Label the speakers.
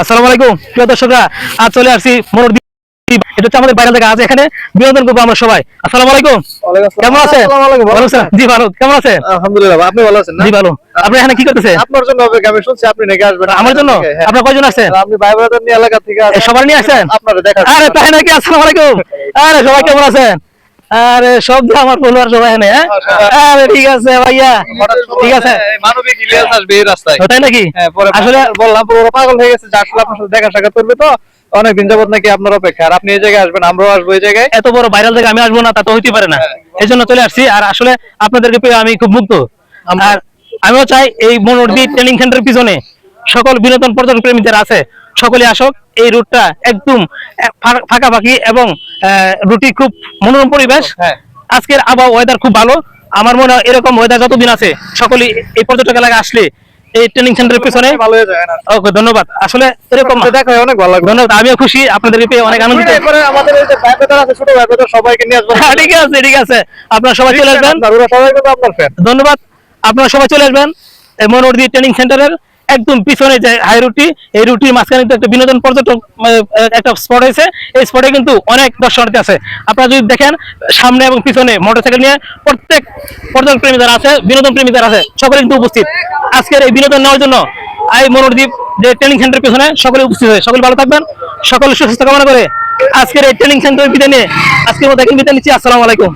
Speaker 1: আসসালামু আলাইকুম প্রিয় দর্শকরা, আজ চলে আসছি মনোরদ্বীপ। এটা হচ্ছে আমাদের বাইরে থেকে আজ এখানে বিনোদন করবো আমরা সবাই। আসসালামু আলাইকুম, কেমন আছেন? ভালো আছেন? জি ভালো, কেমন আছেন?
Speaker 2: আলহামদুলিল্লাহ, আপনি ভালো আছেন না?
Speaker 1: জি ভালো। আপনি এখানে কি করতেছেন?
Speaker 2: আপনার জন্য অপেক্ষা, আমি শুনছি আপনি নাকি আসবেন।
Speaker 1: আমার জন্য?
Speaker 2: হ্যাঁ।
Speaker 1: আপনারা কয়জন আসছেন?
Speaker 2: আপনি ভাই ব্রাদার নিয়ে এলাকা থেকে আসেন।
Speaker 1: সবার নিয়ে আসছেন?
Speaker 2: আপনারা দেখা
Speaker 1: আরে তাই নাকি? আসসালামু আলাইকুম। আরে সবাই কেমন আছেন? আরে সব যে আমার পরিবার সবাই এখানে। আরে ঠিক আছে ভাইয়া, ঠিক আছে।
Speaker 2: মানবিক ইলিয়াস আসবে এই রাস্তায়।
Speaker 1: তাই নাকি?
Speaker 2: হ্যাঁ, পরে
Speaker 1: আসলে
Speaker 2: বললাম পুরো পাগল হয়ে গেছে যে আসলে আপনার সাথে দেখা সাক্ষাৎ করবে, তো অনেকদিন যাবত নাকি আপনার অপেক্ষা। আর আপনি এই জায়গায় আসবেন, আমরাও আসবো এই জায়গায়।
Speaker 1: এত বড় ভাইরাল থেকে আমি আসবো না তা তো হইতে পারে না, এই জন্য চলে আসছি। আর আসলে আপনাদেরকে পেয়ে আমি খুব মুগ্ধ। আর আমিও চাই এই মনোরদ্বীপ ট্রেনিং সেন্টারের পিছনে সকল বিনোদন পর্যটন প্রেমীদের আছে, সকলে আসুক। এই রুটটা একদম ফাঁকাফাঁকি এবং রুটি খুব মনোরম পরিবেশ।
Speaker 2: হ্যাঁ।
Speaker 1: আজকের আবহাওয়া ওয়েদার খুব ভালো। আমার মনে হয় এরকম ওয়েদার যতদিন আছে সকলেই এই পর্যটক এলাকায় আসলে এই ট্রেনিং সেন্টারের পিছনে
Speaker 2: ভালো হয়ে যায় না?
Speaker 1: ওকে ধন্যবাদ। আসলে এরকম
Speaker 2: দেখা হয় অনেক ভালো লাগবে।
Speaker 1: ধন্যবাদ, আমিও খুশি, আপনাদেরকে পেয়ে অনেক আনন্দিত।
Speaker 2: এরপরে আমাদের এই যে ভাই ব্রাদার আছে, ছোট ভাই ব্রাদার সবাইকে নিয়ে আসবেন।
Speaker 1: ঠিক আছে, ঠিক আছে, আপনারা সবাই চলে আসবেন।
Speaker 2: ওরা সবাই কিন্তু আপনার ফ্যান।
Speaker 1: ধন্যবাদ, আপনারা সবাই চলে আসবেন। এই মনোরদ্বীপ ট্রেনিং সেন্টারের একদম পিছনে যে হাই রুটি, এই রুটির মাঝখানে কিন্তু একটা বিনোদন পর্যটক একটা স্পট হয়েছে। এই স্পটে কিন্তু অনেক দর্শনার্থী আছে। আপনারা যদি দেখেন সামনে এবং পিছনে মোটরসাইকেল নিয়ে প্রত্যেক পর্যটন প্রেমী যারা আছে, বিনোদন প্রেমী যারা আছে, সকলে কিন্তু উপস্থিত আজকের এই বিনোদন নেওয়ার জন্য। এই মনোরদ্বীপ যে ট্রেনিং সেন্টারের পিছনে সকলে উপস্থিত হয়ে সকলে ভালো থাকবেন, সকলে সুস্বাস্থ্য কামনা করে আজকের এই ট্রেনিং সেন্টারের বিদায় নিয়ে আজকের মতো বিদায় নিচ্ছি। আসসালামু আলাইকুম।